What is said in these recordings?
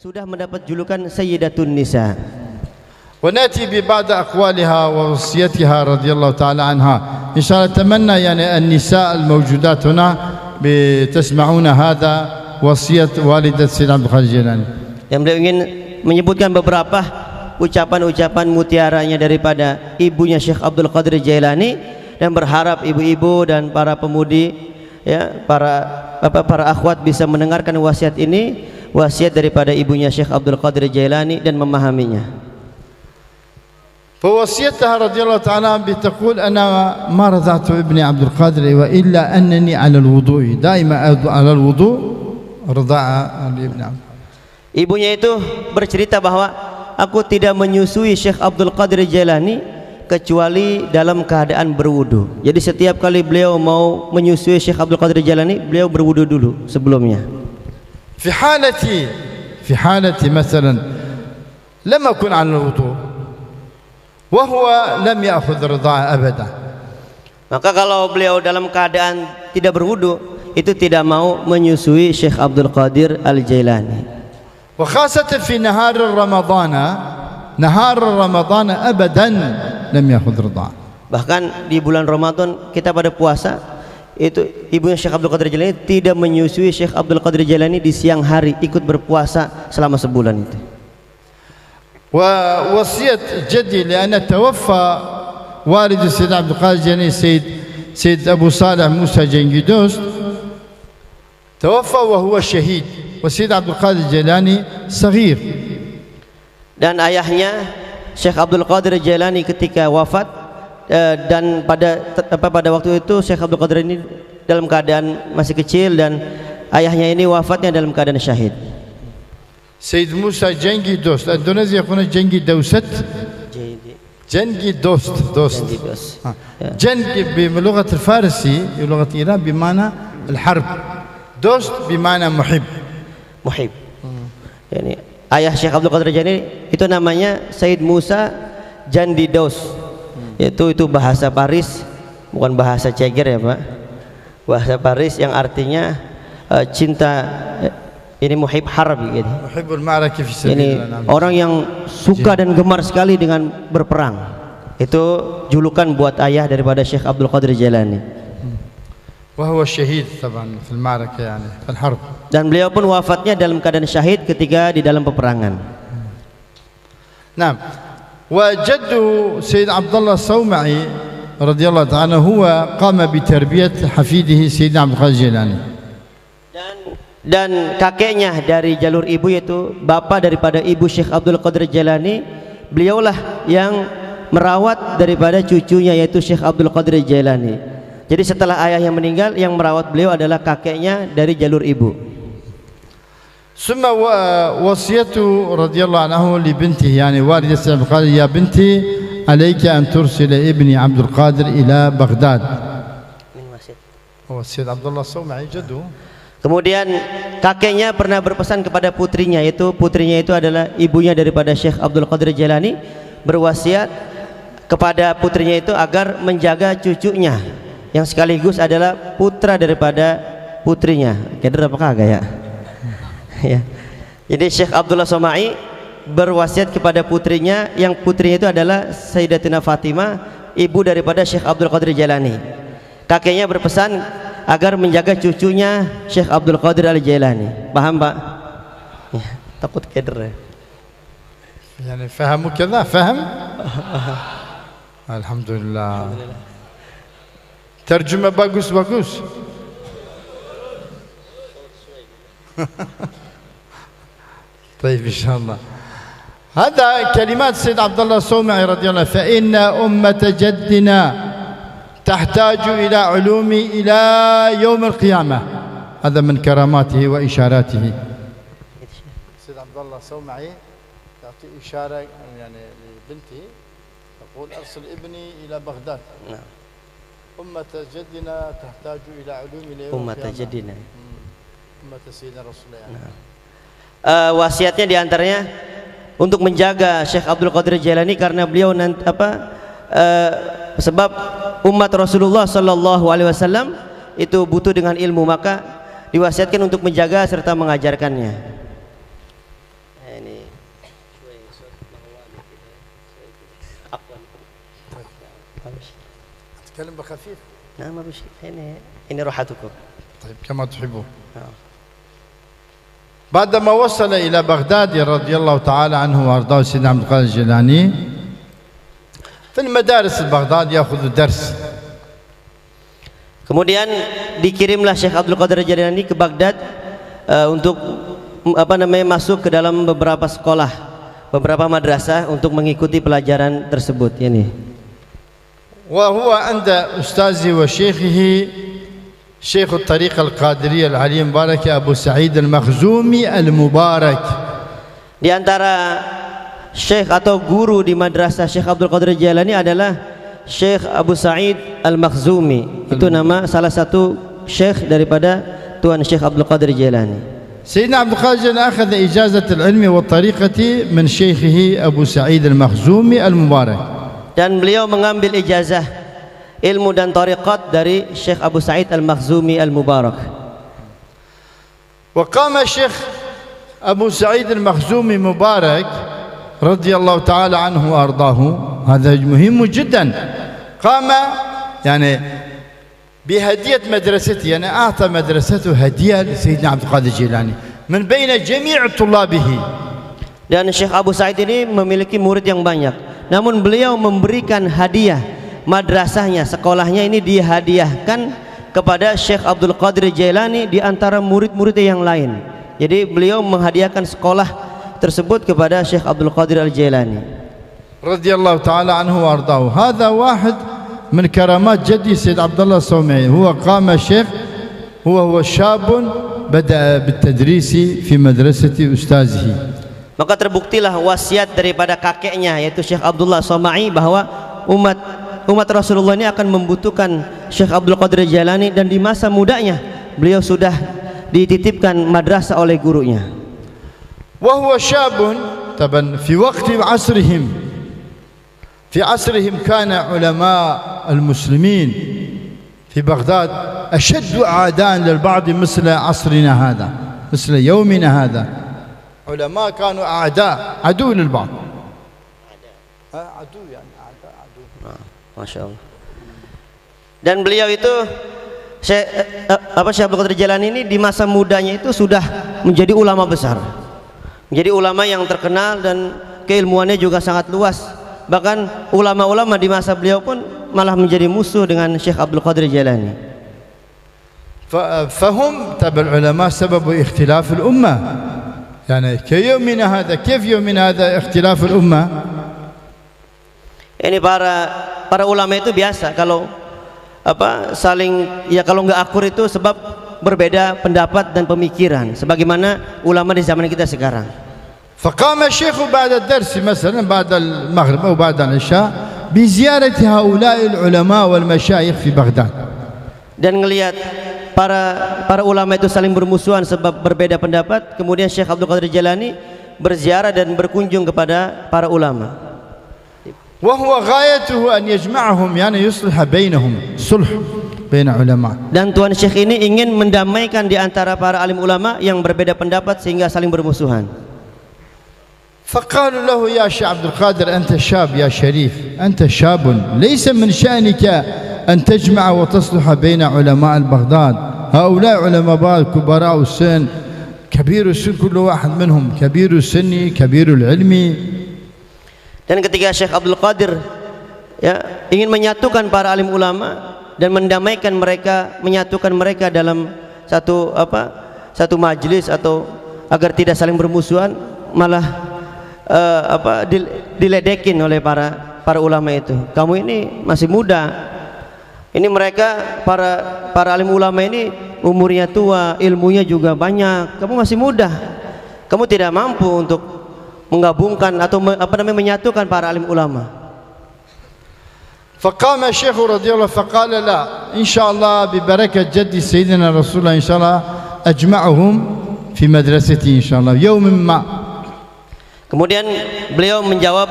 sudah mendapat julukan Sayyidatun Nisa. ونأتي ببعض أقوالها ووصيتها رضي الله تعالى عنها. إن شاء الله أتمنى يعني النساء الموجودات هنا بتسمعون هذا وصية والدة سيد عبد القادر الجيلاني. Yang beliau ingin menyebutkan beberapa ucapan-ucapan mutiaranya daripada ibunya Syekh Abdul Qadir Jailani, dan berharap ibu-ibu dan para pemudi, ya, para akhwat bisa mendengarkan wasiat ini, wasiat daripada ibunya Syekh Abdul Qadir Jailani dan memahaminya. فوصيتها رضي الله تعالى بتقول أنا ما رضعت ابني عبد القادر وإلا أنني على الوضوء دائما على الوضوء رضاعة لابن عبد. Ibunya itu bercerita bahwa aku tidak menyusui Syekh Abdul Qadir Jailani kecuali dalam keadaan berwudu. Jadi setiap kali beliau mau menyusui Syekh Abdul Qadir Jailani, beliau berwudu dulu sebelumnya. في حالتي مثلا لم أكن على الوضوء وهو لم يأخذ الرضاعة أبدا. Maka kalau beliau dalam keadaan tidak berwudu, itu tidak mau menyusui Syekh Abdul Qadir Al-Jailani. وخاصة في نهار رمضان أبدا لم يأخذ الرضاعة. Bahkan di bulan Ramadan kita pada puasa, itu ibunya Syekh Abdul Qadir Jailani tidak menyusui Syekh Abdul Qadir Jailani di siang hari, ikut berpuasa selama sebulan itu. ووصية جدي لأن توفى والد السيد عبد القادر الجيلاني سيد أبو صالح موسى جنجي دوست، توفى وهو شهيد، والسيد عبد القادر الجيلاني صغير. Dan ayahnya Syekh Abdul Qadir Jailani ketika wafat, dan pada waktu itu Syekh Abdul Qadir ini dalam keadaan masih kecil, dan ayahnya ini wafatnya dalam keadaan syahid. سيد موسى جنجي دوست، اندونيسيا يقولون جنجي دوست، جنجي دوست. جنجي بلغة الفارسي بلغة إيران بمعنى الحرب، دوست بمعنى محب. Yani ayah Syekh Abdul Qadir Jailani itu namanya Said Musa Jandi Dost, yaitu itu bahasa Paris, bukan bahasa Ceger ya Pak, bahasa Paris yang artinya cinta. Ini muhib harb gitu. Ini orang yang suka dan gemar sekali dengan berperang. Itu julukan buat ayah daripada Syekh Abdul Qadir Jailani. وهو شهيد طبعا في المعركة يعني في الحرب. Dan beliau pun wafatnya dalam keadaan syahid ketika di dalam peperangan. نعم. وجد سيد عبد الله الصومعي رضي الله عنه هو قام بتربية حفيده سيدنا عبد القادر الجيلاني. Dan kakeknya dari jalur ibu, yaitu bapak daripada ibu Syekh Abdul Qadir Jailani, beliaulah yang merawat daripada cucunya yaitu Syekh Abdul Qadir Jailani. Jadi setelah ayahnya meninggal, yang merawat beliau adalah kakeknya dari jalur ibu. ثم وصيته رضي الله عنه لبنته يعني والدة سيد عبد القادر يا بنتي عليك أن ترسل ابني عبد القادر إلى بغداد. هو سيد عبد الله الصومعي جده. Kemudian kakeknya pernah berpesan kepada putrinya, yaitu putrinya itu adalah ibunya daripada Syekh Abdul Qadir Jailani, berwasiat kepada putrinya itu agar menjaga cucunya yang sekaligus adalah putra daripada putrinya. Keder apa kagak ya? Ya. Jadi Syekh Abdullah Somai berwasiat kepada putrinya, yang putrinya itu adalah Sayyidatina Fatimah, ibu daripada Syekh Abdul Qadir Jailani. Kakeknya berpesan agar menjaga cucunya Syekh Abdul Qadir Al-Jailani. Paham Pak? Ya, takut keder ya. يعني فهموا كذا فهم. الحمد لله. ترجمة bagus. طيب إن شاء الله. هذا كلمات سيد عبد الله الصومعي رضي الله عنه. فإن أمة جدنا تحتاج إلى علوم إلى يوم القيامة. هذا من كراماته وإشاراته. سيد عبد الله الصومعي يعطي إشارة يعني لبنته، تقول أرسل ابني إلى بغداد. نعم. أمة جدنا تحتاج إلى علوم إلى يوم القيامة. أمة جدنا. أمة سيدنا رسول الله. نعم. Wasiatnya diantaranya untuk menjaga Syekh Abdul Qadir Jailani karena beliau sebab umat Rasulullah Sallallahu Alaihi Wasallam itu butuh dengan ilmu, maka diwasiatkan untuk menjaga serta mengajarkannya. يعني تتكلم بخفيف. نعم ما بشي ini راحتكم. طيب كما تحبون. بعدما وصل إلى بغداد رضي الله تعالى عنه وأرضاه سيدنا عبد القادر الجيلاني في المدارس بغداد يأخذ درس. Kemudian dikirimlah Syekh Abdul Qadir Jailani ke Baghdad untuk masuk ke dalam beberapa sekolah, beberapa madrasah untuk mengikuti pelajaran tersebut. Ini. وهو عند أستاذه وشيخه شيخ الطريقة القادرية العلي المبارك أبو سعيد المخزومي المبارك. Di antara syekh atau guru di madrasah Syekh Abdul Qadir Jailani adalah Syekh Abu Sa'id Al-Makhzumi. Itu nama salah satu syekh daripada Tuan Syekh Abdul Qadir Jailani. سيدنا عبد القادر الجيلاني أخذ إجازة العلم والطريقة من شيخه أبو سعيد المخزومي المبارك. Dan beliau mengambil ijazah ilmu dan tariqat dari Syekh Abu Sa'id Al-Makhzumi Al-Mubarak. وقام الشيخ أبو سعيد المخزومي مبارك رضي الله تعالى عنه وأرضاه، هذا مهم جدا، قام يعني بهدية مدرسته، يعني أعطى مدرسته هدية لسيدنا عبد القادر الجيلاني من بين جميع طلابه. Dan Syekh Abu Sa'id ini memiliki murid yang banyak, namun beliau memberikan hadiah madrasahnya, sekolahnya ini dihadiahkan kepada Syekh Abdul Qadir Jailani di antara murid-murid yang lain. Jadi beliau menghadiahkan sekolah tersebut kepada Syekh Abdul Qadir Al-Jailani radhiyallahu ta'ala anhu wa ardaahu. Hadha wahid min karamat jaddi Sayyid Abdullah As-Sawmi'i. Huwa qama syekh huwa syabun bada'a bitadrisi fi madrasati ustazihi. Maka terbuktilah wasiat daripada kakeknya yaitu Syekh Abdullah As-Sawmi'i bahwa umat Rasulullah ini akan membutuhkan Syekh Abdul Qadir Jailani, dan di masa mudanya beliau sudah dititipkan madrasah oleh gurunya. وهو شاب طبعا في وقت عصرهم كان علماء المسلمين في بغداد أشد أعداء للبعض مثل عصرنا هذا، مثل يومنا هذا. علماء كانوا أعداء، عدو للبعض. عدو يعني عدو. Masya Allah. Dan beliau itu Syekh Abdul Qadir Jailani ini di masa mudanya itu sudah menjadi ulama besar, menjadi ulama yang terkenal dan keilmuannya juga sangat luas. Bahkan ulama-ulama di masa beliau pun malah menjadi musuh dengan Syekh Abdul Qadir Jailani. فهم تبع العلماء سبب اختلاف الأمة، يعني كيومنا هذا، كيف يومنا هذا اختلاف الأمة. Ini para ulama itu biasa kalau kalau nggak akur itu sebab berbeda pendapat dan pemikiran, sebagaimana ulama di zaman kita sekarang. فقام الشيخ بعد الدرس مثلا بعد المغرب أو بعد العشاء بزيارة هؤلاء العلماء والمشايخ في بغداد. Dan ngelihat para ulama itu saling bermusuhan sebab berbeda pendapat, kemudian Syekh Abdul Qadir Jailani berziarah dan berkunjung kepada para ulama. وهو غايته أن يجمعهم، يعني يصلح بينهم، صلح بين علماء. Dan Tuan Syekh ini ingin mendamaikan di antara para alim ulama yang berbeda pendapat sehingga saling bermusuhan. فقالوا له يا شيخ عبد القادر أنت شاب يا شريف، أنت شاب ليس من شأنك أن تجمع وتصلح بين علماء بغداد. هؤلاء علماء كبراء السن، كبير السن كل واحد منهم كبير السن كبير العلم. Dan ketika Syekh Abdul Qadir ingin menyatukan para alim ulama dan mendamaikan mereka, menyatukan mereka dalam satu majelis atau agar tidak saling bermusuhan, malah diledekin oleh para ulama itu. Kamu ini masih muda. Ini mereka para alim ulama ini umurnya tua, ilmunya juga banyak. Kamu masih muda. Kamu tidak mampu untuk menggabungkan atau menyatukan para alim ulama. فقام الشيخ رضي الله فقال لا إن شاء الله ببركة جدي سيدنا رسول الله إن شاء الله أجمعهم في مدرستي إن شاء الله يوم ما. Kemudian beliau menjawab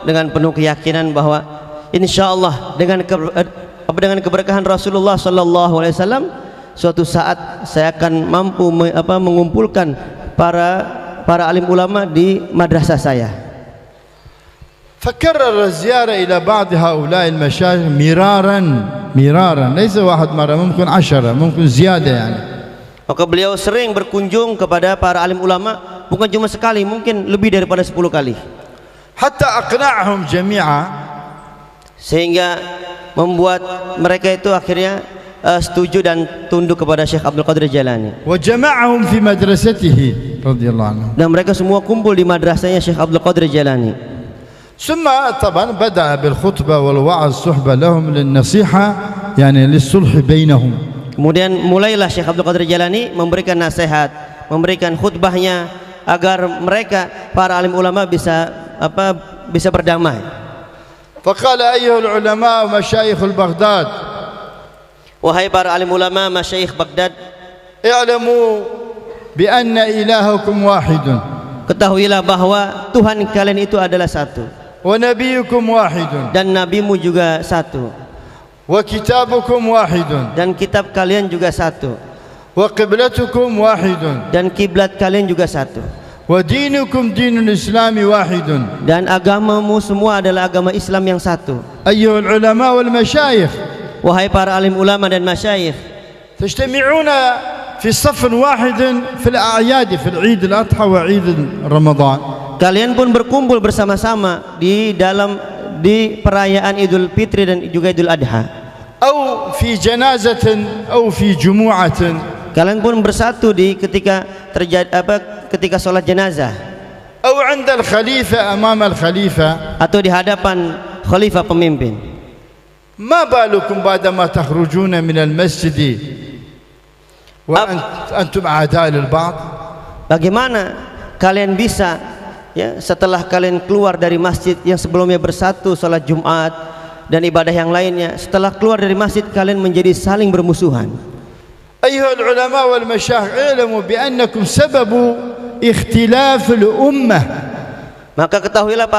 dengan penuh keyakinan bahwa insya Allah dengan keberkahan Rasulullah Sallallahu Alaihi Wasallam suatu saat saya akan mampu mengumpulkan para alim ulama di madrasah saya. فكرر الزيارة إلى بعض هؤلاء المشايخ مرارا ليس واحد مرة ممكن 10 ممكن زيادة يعني. Maka beliau sering berkunjung kepada para alim ulama, bukan cuma sekali, mungkin lebih daripada 10 kali. حتى أقنعهم جميعا, sehingga membuat mereka itu akhirnya setuju dan tunduk kepada Syekh Abdul Qadir Jailani. وجمعهم في مدرسته رضي الله عنه. Dan mereka semua kumpul di madrasahnya Syekh Abdul Qadir Jailani. ثم طبعا بدأ بالخطبة والوعظ صحبة لهم للنصيحة يعني للصلح بينهم. Kemudian mulailah Syekh Abdul Qadir Jailani memberikan nasihat, memberikan khutbahnya agar mereka para alim ulama bisa berdamai. فقال أيها العلماء ومشايخ البغداد, wahai para alim ulama masyayikh Baghdad, اعلموا بأن إلهكم واحد, ketahuilah bahwa Tuhan kalian itu adalah satu, ونبيكم واحد, dan nabimu juga satu, وكتابكم واحد, dan kitab kalian juga satu, وقبلتكم واحد, dan kiblat kalian juga satu, ودينكم دين الإسلام واحد. dan agamamu semua adalah agama Islam yang satu. أيها العلماء والمشايخ, wahai para alim ulama dan masyayikh, تجتمعون في صف واحد في الأعياد في العيد الأضحى وعيد رمضان. kalian pun berkumpul bersama-sama di perayaan Idul Fitri dan juga Idul Adha, أو في جنازة أو في جمعة, kalian pun bersatu ketika sholat jenazah, أو عند الخليفة أمام الخليفة, atau di hadapan khalifah pemimpin. ما بالكم بعدما تخرجون من المسجد وأنتم أعداء للبعض؟ Bagaimana kalian bisa setelah kalian keluar dari masjid yang sebelumnya bersatu sholat Jumat dan ibadah yang lainnya, setelah keluar dari masjid kalian menjadi saling bermusuhan. أيها العلماء والمشايخ, اعلموا بأنكم سبب اختلاف الأمة. Maka ketahuilah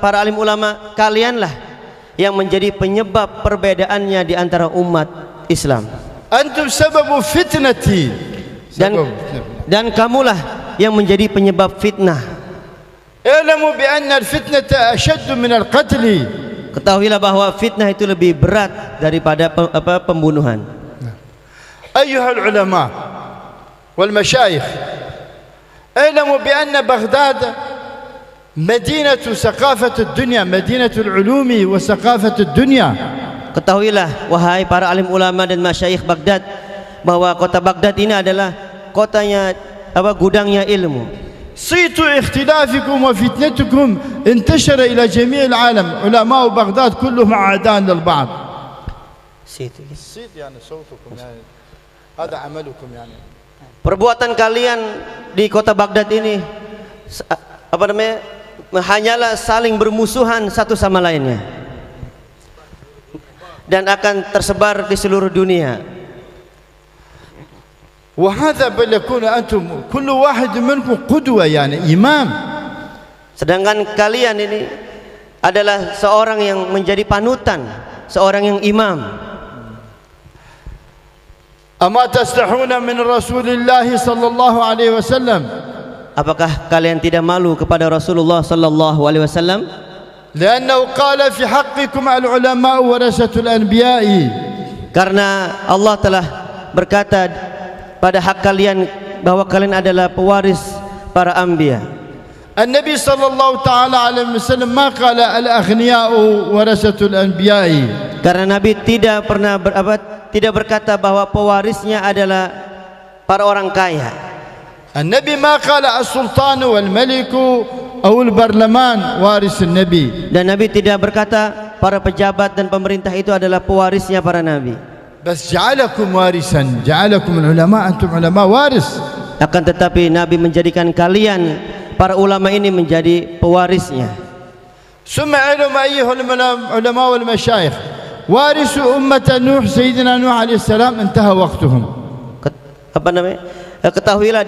para alim ulama, kalianlah yang menjadi penyebab perbedaannya di antara umat Islam. أنتم سبب فتنتي, dan kamulah yang menjadi penyebab fitnah. اعلموا بأن الفتنة أشد من القتل. Ketahuilah bahwa fitnah itu lebih berat daripada pembunuhan. أيها العلماء والمشايخ, اعلموا بأن بغداد مدينة ثقافة الدنيا, مدينة العلوم وثقافة الدنيا. Ketahuilah wahai para alim ulama dan masyayikh Baghdad, bahwa kota Baghdad ini adalah kotanya gudangnya ilmu. صيت اختلافكم وفتنتكم انتشر إلى جميع العالم. علماء بغداد كلهم أعداء للبعض. صيت يعني صوتكم يعني هذا عملكم يعني. Perbuatan kalian di kota Baghdad ini hanyalah saling bermusuhan satu sama lainnya dan akan tersebar di seluruh dunia. وهذا بل يكون أنتم كل واحد منكم قدوة يعني إمام. Sedangkan kalian ini adalah seorang yang menjadi panutan, seorang yang imam. أما تستحون من رسول الله صلى الله عليه وسلم؟ Apakah kalian tidak malu kepada Rasulullah sallallahu alaihi wasallam? لأنه قال في حقكم العلماء ورثة الأنبياء. Karena Allah telah berkata pada hak kalian bahwa kalian adalah pewaris para anbiya. النبي صلى الله تعالى عليه وسلم ما قال الأغنياء ورثة الأنبياء. Karena Nabi tidak pernah tidak berkata bahwa pewarisnya adalah para orang kaya. النبي ما قال السلطان والملك أو البرلمان وارث النبي. Dan Nabi tidak berkata para pejabat dan pemerintah itu adalah pewarisnya para nabi. بس جعلكم وارثا, جعلكم العلماء, أنتم علماء وارث. Akan tetapi Nabi menjadikan kalian para ulama ini menjadi pewarisnya. ثم علم أيها العلماء والمشايخ, وارث أمة نوح سيدنا نوح عليه السلام انتهى وقتهم. Ketahuilah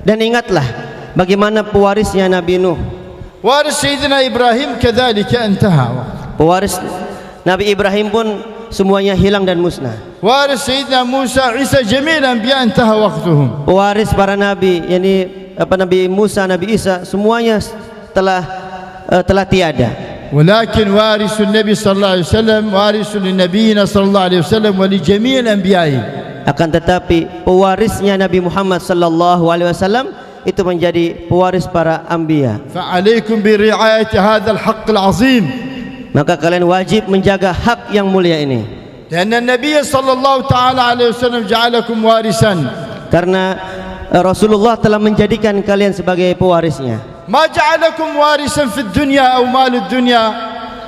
dan ingatlah bagaimana pewarisnya Nabi Nuh. وارث سيدنا إبراهيم كذلك انتهى. Pewaris Nabi Ibrahim pun semuanya hilang dan musnah. وارث سيدنا موسى عيسى جميع الأنبياء انتهى وقتهم. Pewaris para nabi, yakni Nabi Musa, Nabi Isa, semuanya telah tiada. ولكن وارث النبي صلى الله عليه وسلم وارث لنبينا صلى الله عليه وسلم ولجميع الأنبياء. Akan tetapi pewarisnya Nabi Muhammad sallallahu alaihi wasallam itu menjadi pewaris para anbiya. فعليكم برعاية هذا الحق العظيم. Maka kalian wajib menjaga hak yang mulia ini. لأن النبي صلى الله تعالى عليه وسلم جعلكم وارثا. Karena Rasulullah telah menjadikan kalian sebagai pewarisnya. ما جعلكم وارثا في الدنيا أو مال الدنيا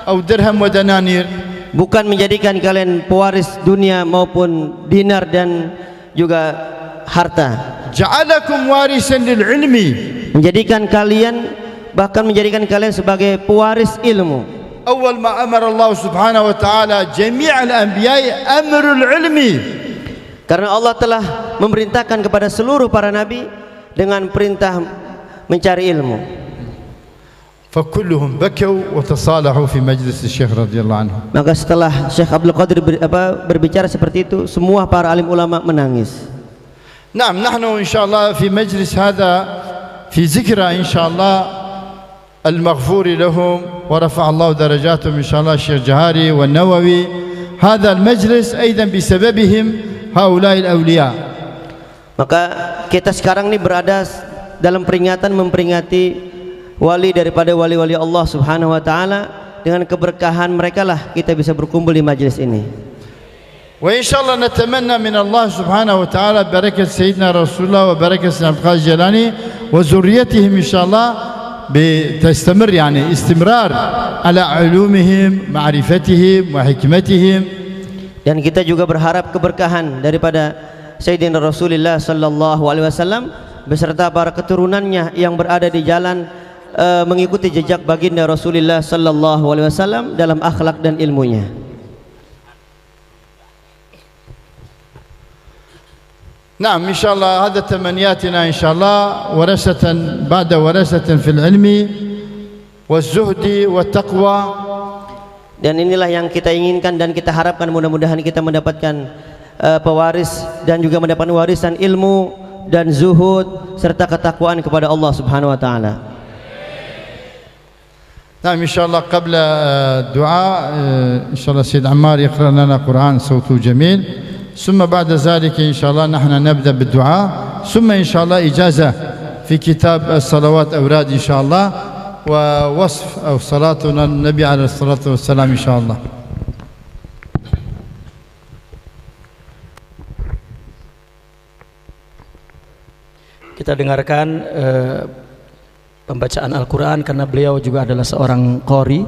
أو درهم ودنانير. Bukan menjadikan kalian pewaris dunia maupun dinar dan juga harta. جعلكم وارثا للعلم. Menjadikan kalian, bahkan menjadikan kalian sebagai pewaris ilmu. أول ما أمر الله سبحانه وتعالى جميع الأنبياء أمر العلم. Karena Allah telah memerintahkan kepada seluruh para nabi dengan perintah mencari ilmu. فكلهم بكوا وتصالحوا في مجلس الشيخ رضي الله عنه. Maka setelah Syekh Abdul Qadir berbicara seperti itu, semua para alim ulama menangis. نعم نحن إن شاء الله في مجلس هذا في ذكرى إن شاء الله المغفور لهم ورفع الله درجاتهم إن شاء الله الشيخ جهاري والنووي. هذا المجلس أيضا بسببهم هؤلاء الأولياء. Maka kita sekarang ini berada dalam peringatan memperingati wali daripada wali-wali Allah Subhanahu wa taala. Dengan keberkahan mereka lah kita bisa berkumpul di majelis ini. وإن شاء الله نتمنى من الله سبحانه وتعالى بركة سيدنا رسول الله وبركة سيدنا عبد القادر الجيلاني وذريتهم إن شاء الله بتستمر يعني استمرار على علومهم معرفتهم وحكمتهم. Dan kita juga berharap keberkahan daripada Sayyidina Rasulullah sallallahu alaihi wasallam beserta para keturunannya yang berada di jalan mengikuti jejak baginda Rasulullah sallallahu alaihi wasallam dalam akhlak dan ilmunya. نعم إن شاء الله هذا تمنياتنا إن شاء الله ورثة بعد ورثة في العلم والزهد والتقوى. Dan inilah yang kita inginkan dan kita harapkan, mudah-mudahan kita mendapatkan pewaris dan juga mendapatkan warisan ilmu dan zuhud serta ketakwaan kepada Allah Subhanahu wa taala. نعم إن شاء الله قبل الدعاء إن شاء الله سيد عمار يقرأ لنا قرآن صوته جميل، ثم بعد ذلك إن شاء الله نحن نبدأ بالدعاء، ثم إن شاء الله إجازة في كتاب الصلوات أوراد إن شاء الله ووصف أو صلاتنا النبي عليه الصلاة والسلام إن شاء الله. Kita dengarkan pembacaan Al-Quran karena beliau juga adalah seorang qori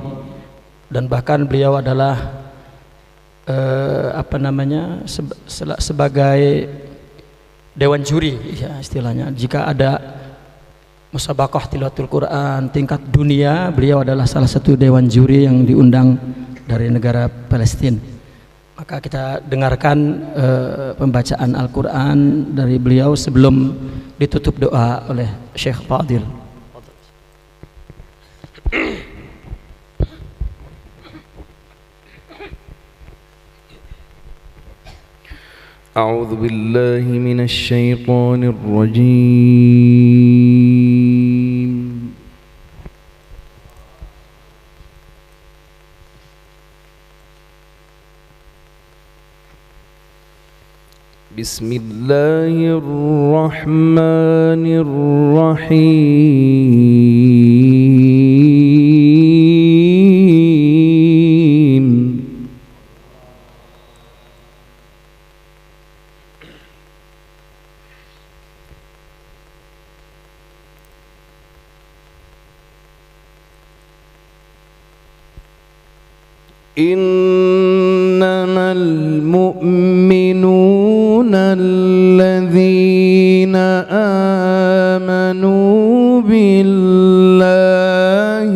dan bahkan beliau adalah sebagai dewan juri ya istilahnya. Jika ada musabaqah tilawatul Quran tingkat dunia, beliau adalah salah satu dewan juri yang diundang dari negara Palestina. Maka kita dengarkan pembacaan Al-Quran dari beliau sebelum ditutup doa oleh Syekh Fadil. أعوذ بالله من الشيطان الرجيم. بسم الله الرحمن الرحيم. إنما المؤمنون الذين آمنوا بالله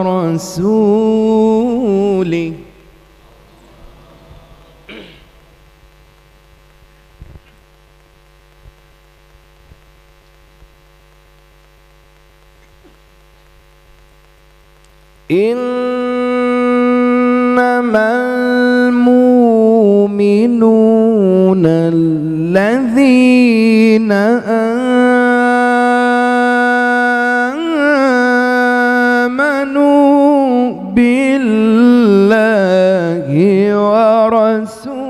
ورسوله إنما المؤمنون الذين بالله ورسوله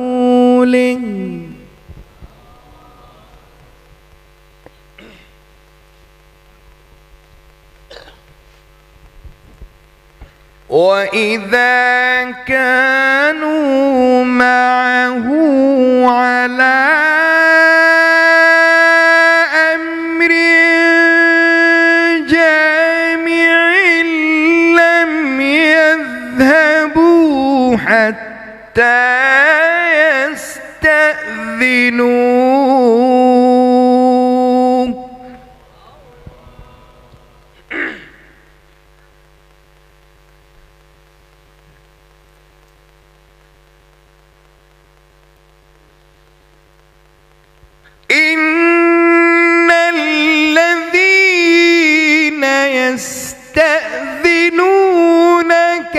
وإذا كانوا معه على أمر جامع لم يذهبوا حتى يستأذنوه إن الذين يستأذنونك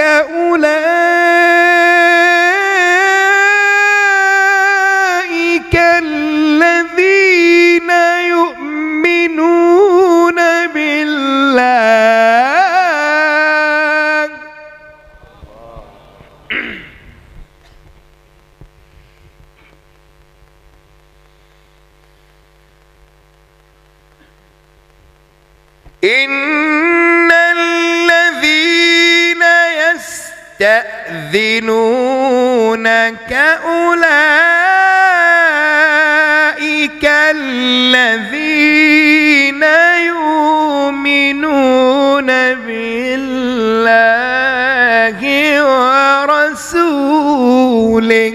أولئك الذين يؤمنون بالله إن الذين يستأذنونك أولئك الذين يؤمنون بالله ورسوله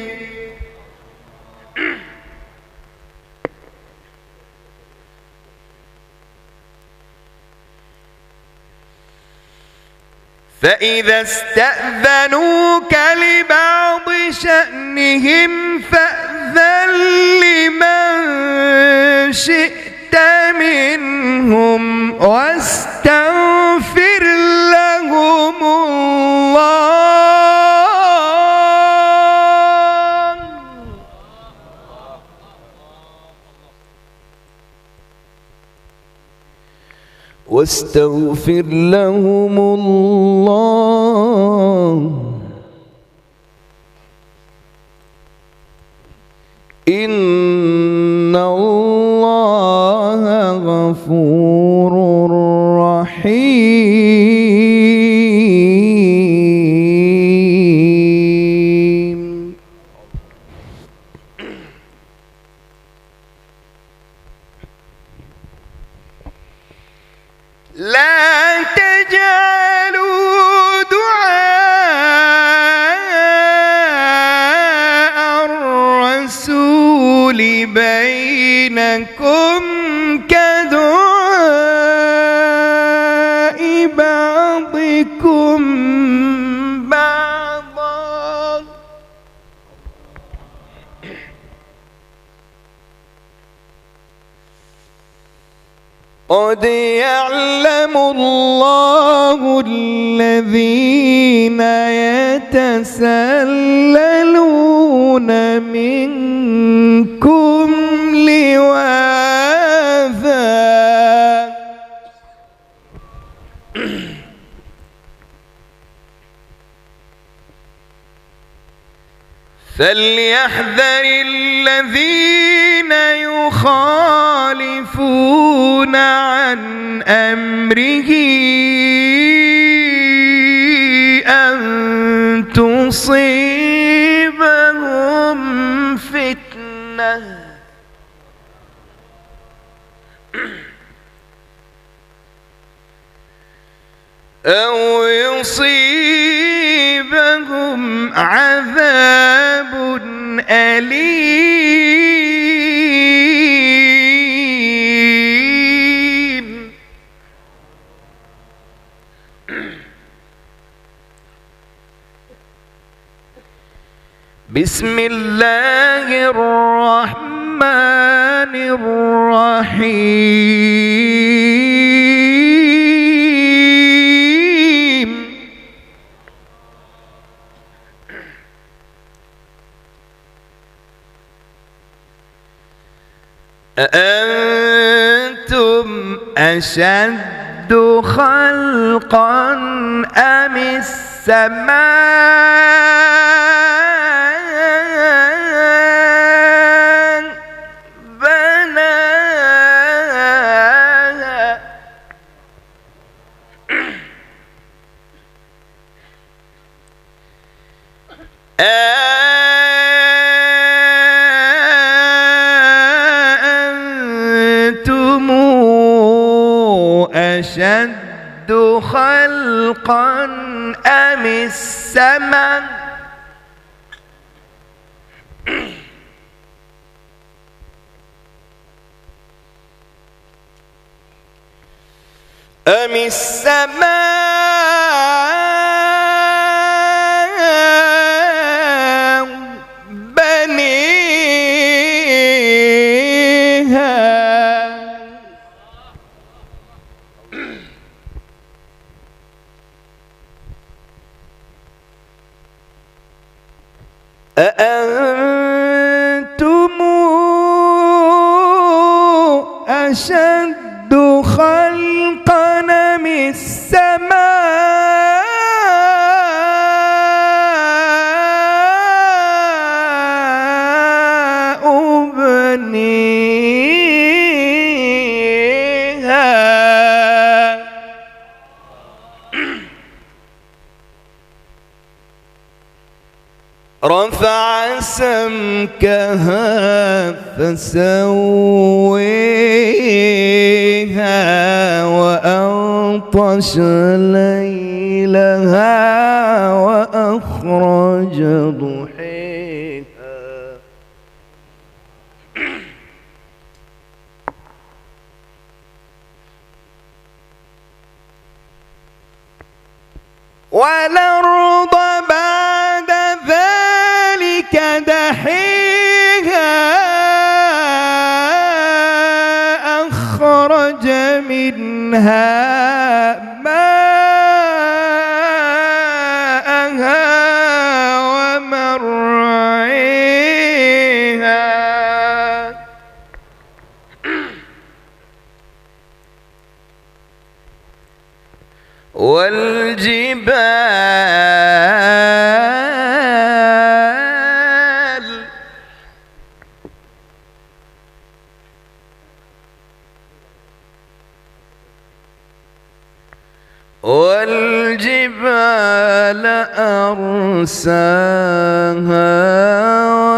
فإذا استأذنوك لبعض شأنهم فأذن لمن شئت منهم واستغفر لهم الله واستغفر لهم الله إن الله غفور رحيم لا تجعلوا دعاء الرسول بينكم كدعاء بعضكم بعضا قد يعلم الله الذين يتسللون منكم لواذا فليحذر الذين يخالفون عن أمره أن تصيبهم فتنة أو يصيبهم عذاب أليم بسم الله الرحمن الرحيم أأنتم أشد خلقا أم السماء السماء بناها أأنتم أشد خلقا أم السماء أم السماء بنيها أأنتم أشد خلقا أم السماء بنيها رفع سمكها فسويها وأغطش ليلها وأخرج ضحيها والأرض بعد ذلك دحيها أخرج منها ماءها ومرعيها والجبال أرساها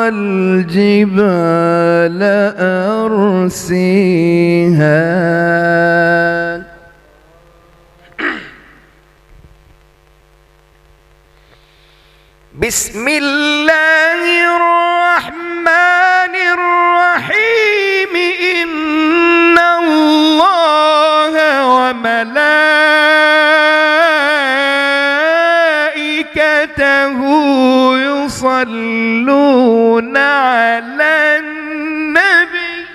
والجبال أرسيها بسم الله الرحمن الرحيم إن الله وملائكته يصلون على النبي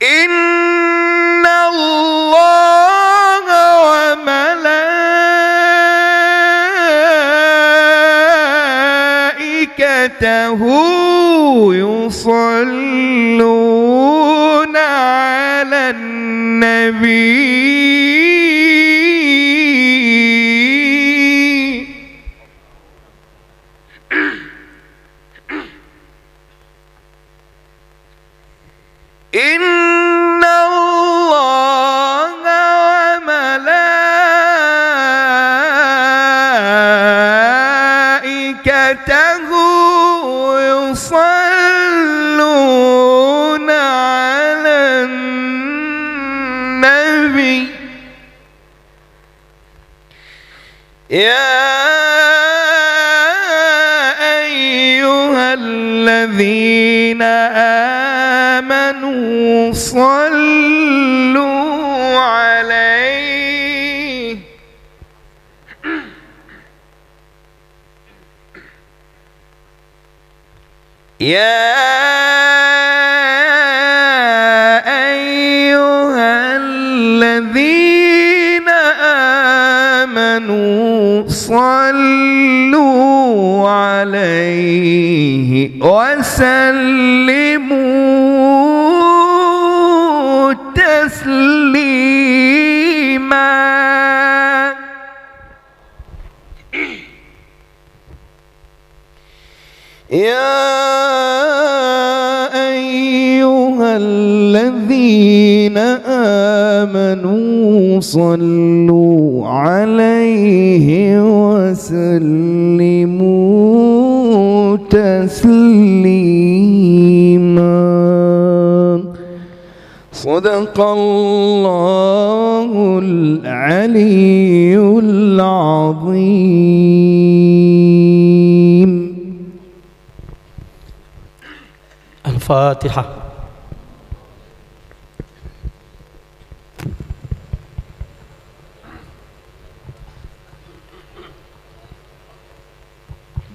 إن الله وملائكته يصلون على النبي إن الله وملائكته يصلون على النبي يا أيها الذين آمنوا صلوا عليه يا أيها الذين آمنوا صلوا عليه وسلموا تسليما. يا أيها الذين آمنوا صلوا عليه وسلموا تسليما. صدق الله العلي العظيم. Al-Fatihah.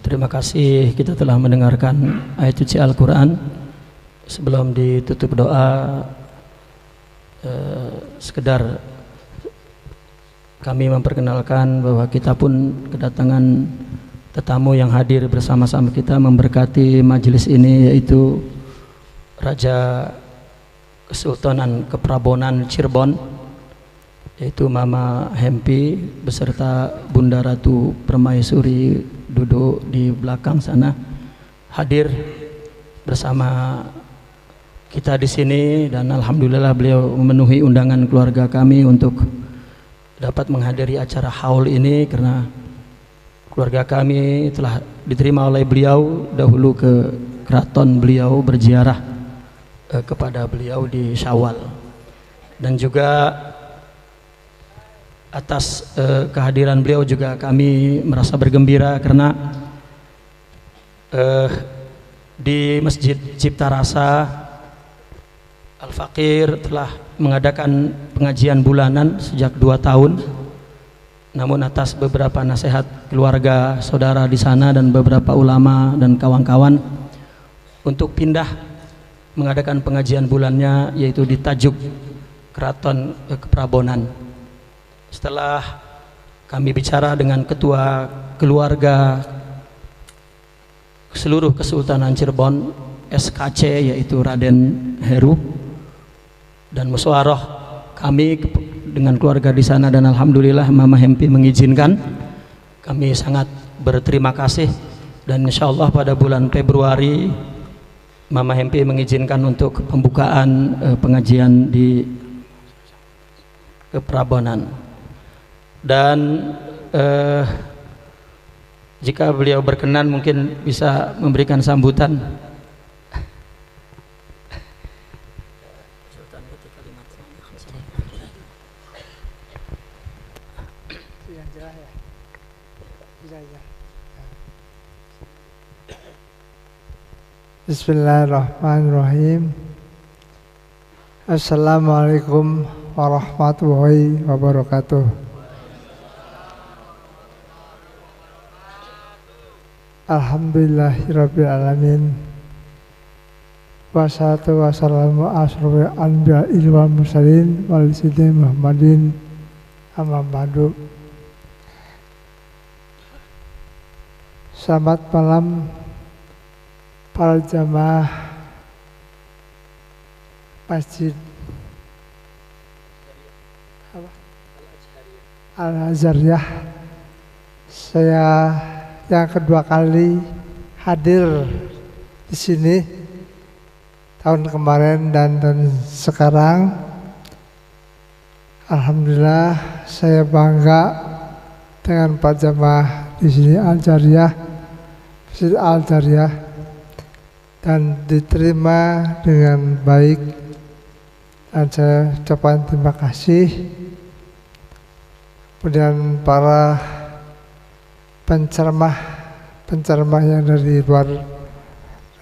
Terima kasih kita telah mendengarkan ayat suci Al-Quran. Sebelum ditutup doa, sekedar kami memperkenalkan bahwa kita pun kedatangan tetamu yang hadir bersama-sama kita memberkati majelis ini, yaitu Raja Kesultanan Keprabonan Cirebon, yaitu Mama Hempi beserta Bunda Ratu Permaisuri duduk di belakang sana, hadir bersama kita di sini, dan alhamdulillah beliau memenuhi undangan keluarga kami untuk dapat menghadiri acara haul ini, karena keluarga kami telah diterima oleh beliau dahulu ke keraton beliau berziarah kepada beliau di Syawal, dan juga atas kehadiran beliau juga kami merasa bergembira karena di Masjid Cipta Rasa Al-Fakir telah mengadakan pengajian bulanan sejak 2 tahun. Namun atas beberapa nasihat keluarga saudara di sana dan beberapa ulama dan kawan-kawan untuk pindah mengadakan pengajian bulannya, yaitu di Tajuk Keraton Keprabonan. Setelah kami bicara dengan ketua keluarga seluruh Kesultanan Cirebon SKC, yaitu Raden Heru, dan musyawarah kami dengan keluarga di sana, dan alhamdulillah Mama Hempi mengizinkan, kami sangat berterima kasih, dan insyaallah pada bulan Februari Mama Hempi mengizinkan untuk pembukaan pengajian di Keprabonan. Dan jika beliau berkenan mungkin bisa memberikan sambutan. Bismillahirrahmanirrahim. Assalamualaikum warahmatullahi wabarakatuh. Alhamdulillahirabbil alamin. Wassalatu wassalamu asrofil anbiya'i wal mursalin wal sayyidina Muhammadin amma ba'du. Selamat malam para jamaah Masjid Al-Azhariyah. Saya yang kedua kali hadir di sini, tahun kemarin dan tahun sekarang. Alhamdulillah saya bangga dengan para jamaah di sini Al-Azhariyah, Masjid Al-Azhariyah, dan diterima dengan baik, dan saya ucapkan terima kasih. Kemudian para penceramah yang dari luar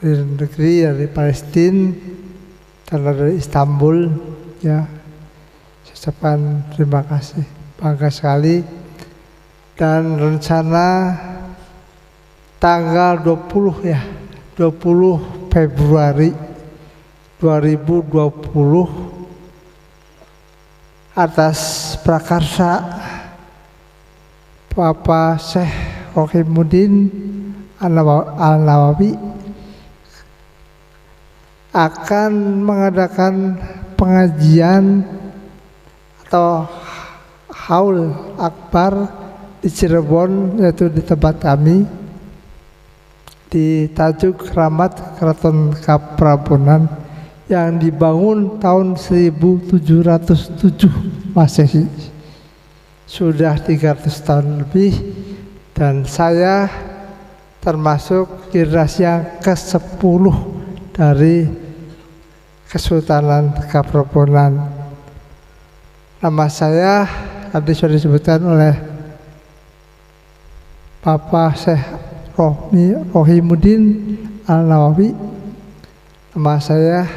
negeri, dari Palestina dan dari Istanbul, ya, saya ucapkan terima kasih, bangga sekali. Dan rencana tanggal 20 Februari 2020 atas prakarsa Bapak Syekh Rohimuddin Al-Nawawi akan mengadakan pengajian atau haul akbar di Cirebon, yaitu di tempat kami, di tajuk Keramat Keraton Kaprabonan yang dibangun tahun 1707 Masehi. Sudah 300 tahun lebih, dan saya termasuk generasi yang ke-10 dari Kesultanan Kaprabonan. Nama saya tadi sudah disebutkan oleh Bapak Syekh Rohimuddin Al-Nawawi. Nama saya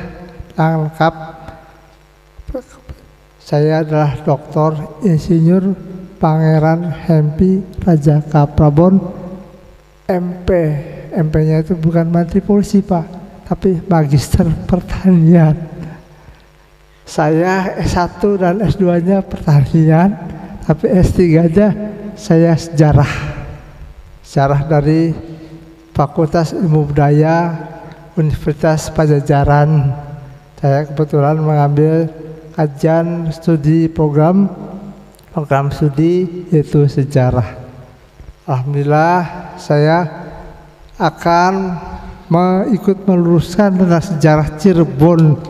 lengkap, saya adalah Dr. Insinyur Pangeran Hempi Raja Kaprabon, MP. MP-nya itu bukan Menteri Polisi, Pak, tapi Magister Pertanian. Saya S1 dan S2-nya Pertanian, tapi S3-nya saya sejarah. Sejarah dari Fakultas Ilmu Budaya Universitas Pajajaran. Saya kebetulan mengambil kajian studi program studi yaitu sejarah. Alhamdulillah saya akan ikut meluruskan tentang sejarah Cirebon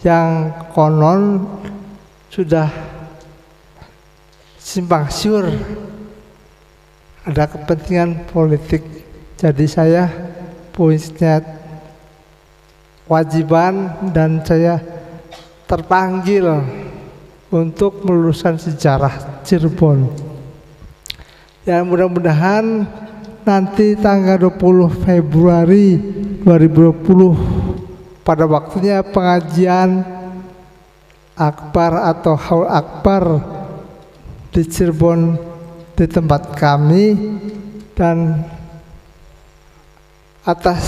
yang konon sudah simpang siur, ada kepentingan politik. Jadi saya punya kewajiban dan saya terpanggil untuk meluruskan sejarah Cirebon. Ya, mudah-mudahan nanti tanggal 20 Februari 2020 pada waktunya pengajian akbar atau haul akbar di Cirebon di tempat kami, dan atas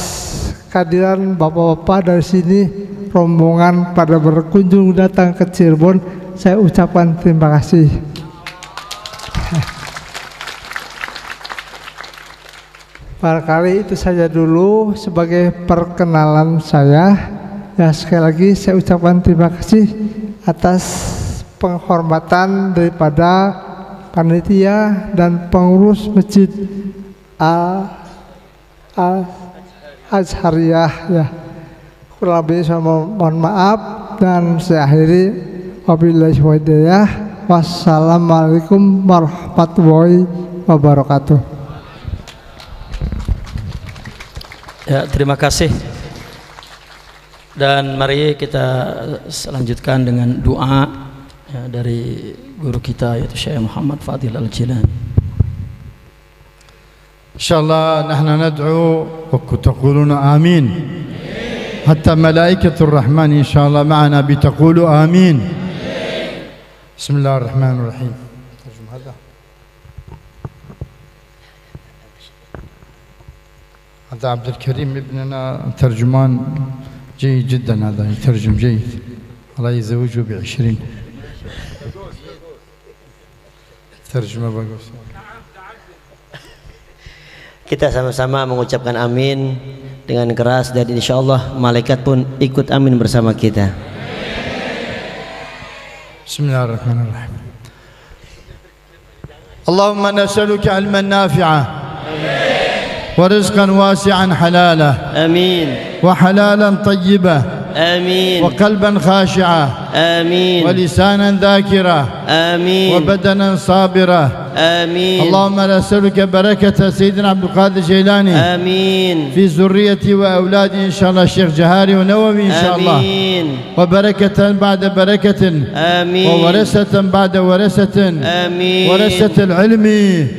kehadiran bapak-bapak dari sini rombongan pada berkunjung datang ke Cirebon, saya ucapkan terima kasih. Barangkali itu saja dulu sebagai perkenalan saya. Ya, sekali lagi saya ucapkan terima kasih atas penghormatan daripada panitia dan pengurus Masjid Al-Azhariyah. Ya, kurang lebih saya mohon maaf dan saya akhiri. Wabillahi hidayah. Wassalamualaikum warahmatullahi wabarakatuh. Ya, terima kasih. Dan mari kita selanjutkan dengan doa ya, dari guru kita yaitu Syekh Muhammad Fadil Al-Jilani. Insyaallah nahnu nad'u wa taquluna amin. Hatta malaikatur rahman insyaallah ma'ana bi taqulu amin. Bismillahirrahmanirrahim. هذا عبد الكريم ابننا ترجمان جيد جدا، هذا يترجم جيد، الله يزوجه ب20 ترجمة bagus. Kita sama-sama mengucapkan amin dengan keras, dan insyaallah malaikat pun ikut amin bersama kita. Bismillahirrahmanirrahim. Allahumma nas'aluka ilman nafi'an ورزقا واسعا حلالا آمين وحلالا طيبا آمين وقلبا خاشعا آمين ولسانا ذاكرا آمين وبدنا صابرا آمين اللهم نسألك بركة سيدنا عبد القادر الجيلاني آمين في ذريتي وأولادي إن شاء الله الشيخ جهاري ونووي إن شاء الله آمين وبركة بعد بركة آمين وورثة بعد ورثة آمين ورثة العلم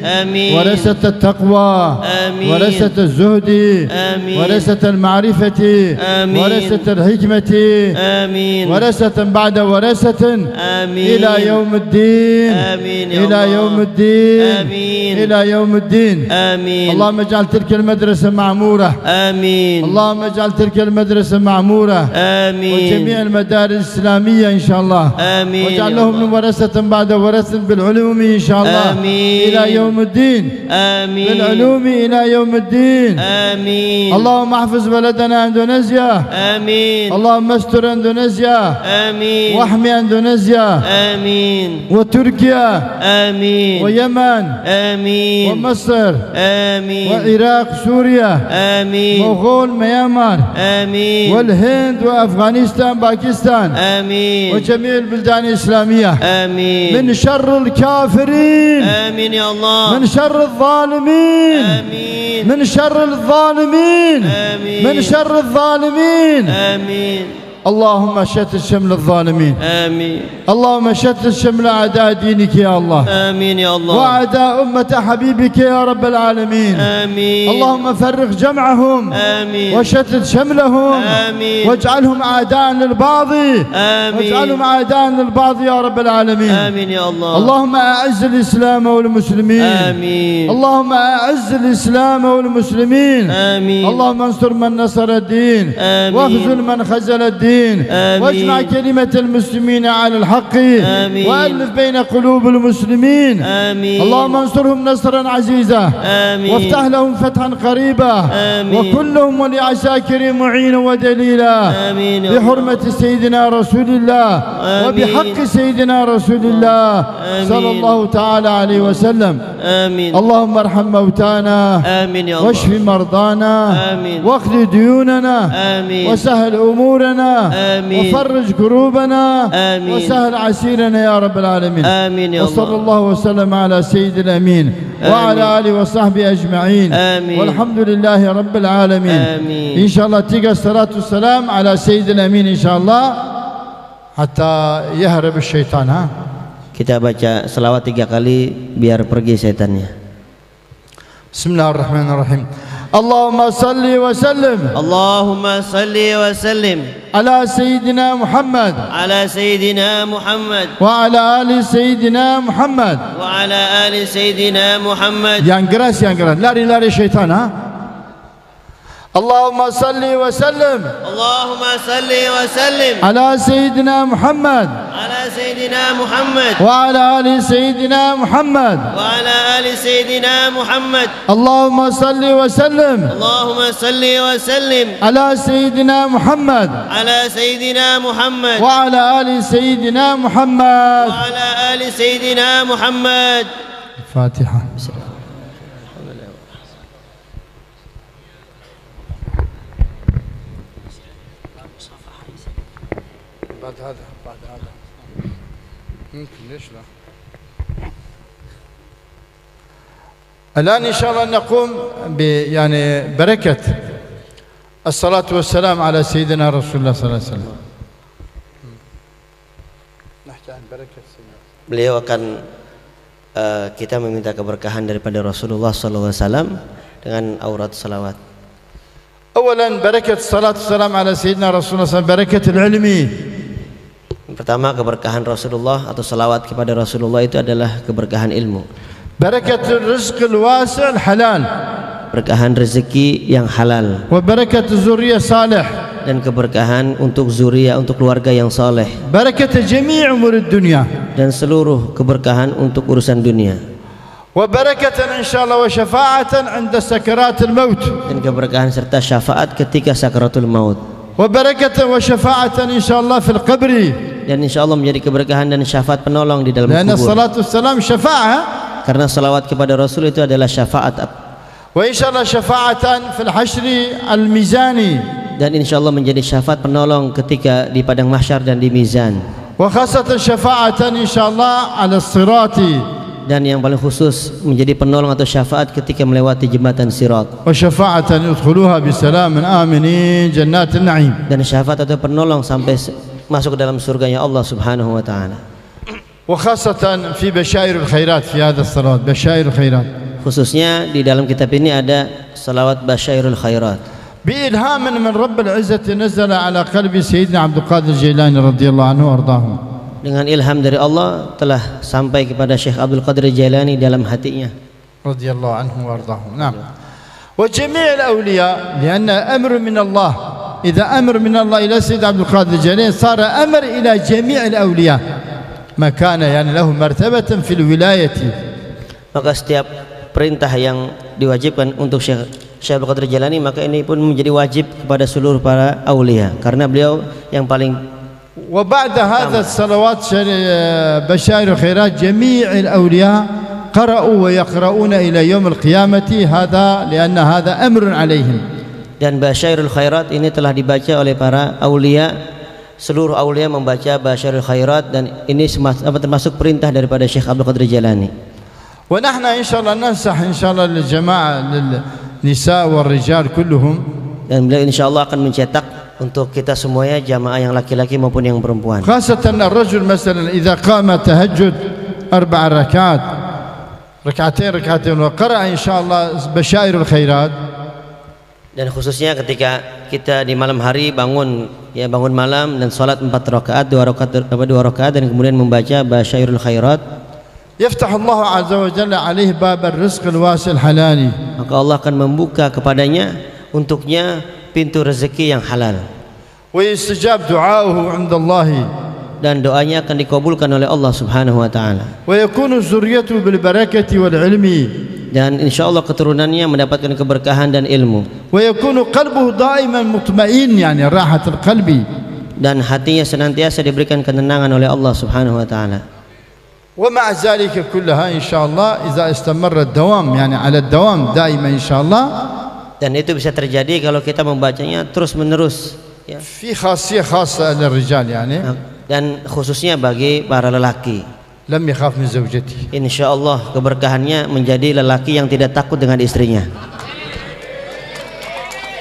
آمين ورثة التقوى آمين ورثة الزهد آمين ورثة المعرفة آمين ورثة الحكمة آمين ورثة بعد ورثة آمين إلى يوم الدين آمين يا إلى الله. يوم الدين الدين آمين. إلى يوم الدين. آمين. اللهم اجعل تلك المدرسة معمورة. آمين. اللهم اجعل تلك المدرسة معمورة. آمين. وجميع المدارس الإسلامية إن شاء الله. آمين. واجعل لهم من ورثة بعد ورثة بالعلوم إن شاء الله. آمين. إلى يوم الدين. آمين. بالعلوم إلى يوم الدين. آمين. اللهم احفظ بلدنا اندونيسيا. آمين. اللهم استر اندونيسيا. آمين. واحمي اندونيسيا آمين. وتركيا آمين. ويمن آمين. ومصر آمين. وعراق سوريا آمين. مغول ميانمار آمين. والهند وأفغانستان باكستان آمين. وجميع البلدان الإسلامية آمين. من شر الكافرين، آمين يا الله. من شر الظالمين، آمين. من شر الظالمين، آمين. من شر الظالمين. آمين. اللهم شتت شمل الظالمين. آمين. اللهم شتت شمل أعداء دينك يا الله آمين يا الله. وأعداء أمة حبيبك يا رب العالمين. آمين. اللهم فرق جمعهم آمين. وشتت شملهم آمين. واجعلهم أعداء للبعض، آمين. واجعلهم أعداء للبعض يا رب العالمين. آمين يا الله. اللهم أعز الإسلام والمسلمين. آمين. اللهم أعز الإسلام والمسلمين. آمين. اللهم انصر من نصر الدين آمين. واخذل من خزل الدين. آمين. واجمع كلمة المسلمين على الحق آمين. وألف بين قلوب المسلمين. آمين. اللهم انصرهم نصرا عزيزا آمين. وافتح لهم فتحا قريبا آمين. وكلهم ولعساكر معين ودليلا آمين يا بحرمة سيدنا رسول الله آمين. وبحق سيدنا رسول الله آمين. صلى الله تعالى عليه وسلم. آمين. اللهم ارحم موتانا آمين يا الله. واشف مرضانا آمين. واقض ديوننا آمين. وسهل أمورنا آمين. وفرج كروبنا آمين. وسهل عسيرنا يا رب العالمين. آمين يا الله. وصلى الله وسلم على سيد الأمين وعلى آله وصحبه أجمعين. آمين. والحمد لله رب العالمين. آمين. إن شاء الله تيجي الصلاة والسلام على سيد الأمين إن شاء الله حتى يهرب الشيطان. ها Kita baca selawat 3 kali biar pergi setannya. بسم الله الرحمن الرحيم. اللهم صل وسلم Allahumma salli wa sallim على سيدنا محمد ala sayyidina Muhammad وعلى آل سيدنا محمد. wa ala ali sayyidina Muhammad. yang keras lari syaitan. Ha اللهم صل وسلم Allahumma salli wa sallim على سيدنا محمد ala sayyidina Muhammad وعلى آل سيدنا محمد. wa ala ali sayyidina Muhammad. اللهم صل وسلم Allahumma salli wa sallim على سيدنا محمد ala sayyidina Muhammad wa وعلى آل سيدنا محمد. ala ali sayyidina Muhammad. الفاتحة. بعد هذا ممكن ليش لا. الآن إن شاء الله نقوم يعني بركة الصلاة والسلام على سيدنا رسول الله صلى الله عليه وسلم. نحكي عن بركة سيدنا. Beliau akan kita meminta keberkahan daripada Rasulullah SAW dengan aurat salawat. أولا بركة الصلاة والسلام على سيدنا رسول الله صلى الله عليه وسلم بركة العلم. Pertama, keberkahan Rasulullah atau salawat kepada Rasulullah itu adalah keberkahan ilmu. بركة الرزق الواسع الحلال. Berkahan rezeki yang halal وبركة الذرية صالح. dan keberkahan untuk zuriya, untuk keluarga yang soleh, بركة جميع أمور الدنيا. dan seluruh keberkahan untuk urusan dunia, وبركة إن شاء الله وشفاعة عند سكرات الموت. dan keberkahan serta syafaat ketika sakaratul maut, وبركة وشفاعة إن شاء الله في القبر. dan insya Allah menjadi keberkahan dan syafaat penolong di dalam لأن kubur. الصلاة والسلام شفاعة. Karena salawat kepada Rasul itu adalah syafaat, وإن شاء الله شفاعة في الحشر الميزاني. dan insya Allah menjadi syafaat penolong ketika di padang mahsyar dan di mizan. وخاصة شفاعة إن شاء الله على الصراط. Dan yang paling khusus menjadi penolong atau syafaat ketika melewati jembatan Sirat. وشفاعة يدخلوها بسلام آمنين جنات النعيم. Dan syafaat atau penolong sampai masuk ke dalam surganya Allah Subhanahu wa taala. وخاصة في بشائر الخيرات في هذا الصلاة بشائر الخيرات. Khususnya di dalam kitab ini ada salawat Basyairul Khairat. بإلهام من رب العزة نزل على قلب سيدنا عبد القادر الجيلاني رضي الله عنه وأرضاه. dengan ilham dari Allah telah sampai kepada Syekh Abdul Qadir Jailani dalam hatinya. radhiyallahu anhu warḍahu. Naam. Wa jami' al-awliya lianna amr min Allah. Idza amr min Allah ila Sayyid Abdul Qadir Jailani sara amr ila jami' al-awliya. Ma kana yani lahu martabatan fil wilayati. Maka setiap perintah yang diwajibkan untuk Syekh Abdul Qadir Jailani, maka ini pun menjadi wajib kepada seluruh para aulia karena beliau yang paling. وبعد هذا الصلوات بشائر الخيرات جميع الأولياء قرأوا ويقرؤون إلى يوم القيامة هذا لأن هذا أمر عليهم. Dan Basyairul Khairat ini telah dibaca oleh para aulia, seluruh aulia membaca Basyairul Khairat, dan ini termasuk perintah daripada Syekh Abdul Qadir Jailani. ونحن إن شاء الله ننصح إن شاء الله للجماعة للنساء والرجال كلهم. Dan beliau insyaallah akan mencetak untuk kita semuanya, jamaah yang laki-laki maupun yang perempuan. خاصة الرجل مثلا إذا قام تهجد 4 ركعات ركعتين وقرأ إن شاء الله بشائر الخيرات. Dan khususnya ketika kita di malam hari bangun malam dan salat 4 rakaat, 2 rakaat dan kemudian membaca Basyairul Khairat, يفتح الله عز وجل عليه باب الرزق الواسع الحلالي. maka Allah akan membuka kepadanya untuknya pintu rezeki yang halal. ويستجاب دعاؤه عند الله. Dan doanya akan dikabulkan oleh Allah Subhanahu wa taala. ويكون ذريته بالبركة والعلم. Dan insyaallah keturunannya mendapatkan keberkahan dan ilmu. ويكون قلبه دائما مطمئن يعني راحة القلب. Dan hatinya senantiasa diberikan ketenangan oleh Allah Subhanahu wa taala. ومع ذلك كلها إن شاء الله إذا استمر الدوام يعني على الدوام دائما إن شاء الله. Dan itu bisa terjadi kalau kita membacanya terus menerus, ya. في خاصية خاصة للرجال يعني. Dan khususnya bagi para lelaki. لم يخاف من زوجته. Insyaallah keberkahannya menjadi lelaki yang tidak takut dengan istrinya.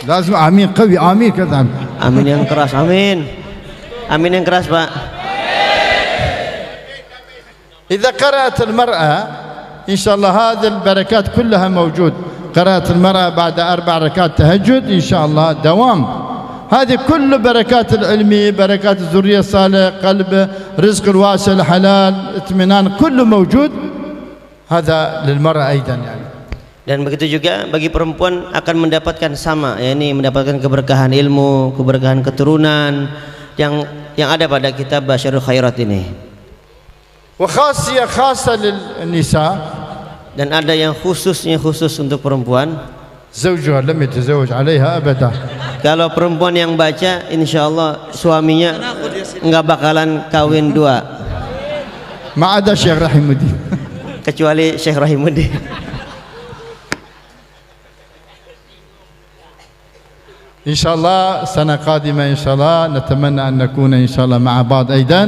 لازم آمين قوي آمين كذا. Amin yang keras, amin. Amin yang keras, Pak. إذا قرأت المرأة إن شاء الله هذه البركات كلها موجود. قرأت المرأة بعد 4 ركعات تهجد إن شاء الله دوام. هذه كل بركات العلم، بركات الذرية الصالحة، قلب رزق الواسع الحلال، اطمئنان كله موجود. هذا للمرأة أيضا يعني. Dan begitu juga bagi perempuan akan mendapatkan sama, yakni mendapatkan keberkahan ilmu, keberkahan keturunan yang ada pada kitab Basyairul Khairat ini. وخاصية خاصة للنساء. Dan ada yang khusus untuk perempuan. زوجها لم يتزوج عليها أبدا. Kalau perempuan yang baca, insyaallah suaminya nggak bakalan kawin 2. ما عدا الشيخ رحيم الدين. Kecuali Syekh Rahimuddin. إن شاء الله سنة قادمة إن شاء الله نتمنى أن نكون إن شاء الله مع بعض أيضا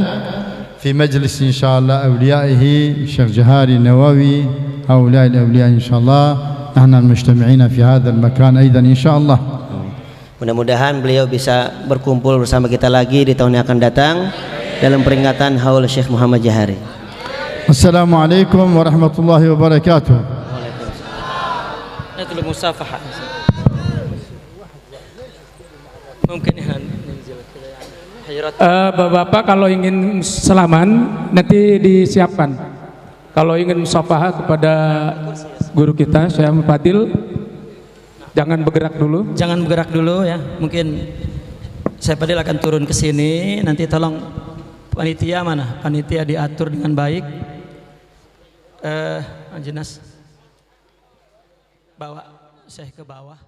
في مجلس إن شاء الله أوليائه الشيخ جهاري النووي هؤلاء الأولياء إن شاء الله نحن المجتمعين في هذا المكان أيضا إن شاء الله. Mudah-mudahan beliau bisa berkumpul bersama kita lagi di tahun yang akan datang dalam peringatan Haul Syekh Muhammad Jahari. Assalamualaikum warahmatullahi wabarakatuh. Natul musafahah. Mungkin Bapak-bapak kalau ingin salaman nanti disiapkan. Kalau ingin musafahah kepada guru kita Syekh Fadil, jangan bergerak dulu. Jangan bergerak dulu ya. Mungkin saya Fadil akan turun ke sini. Nanti tolong panitia mana? Panitia diatur dengan baik. Anjenas bawa Syekh ke bawah.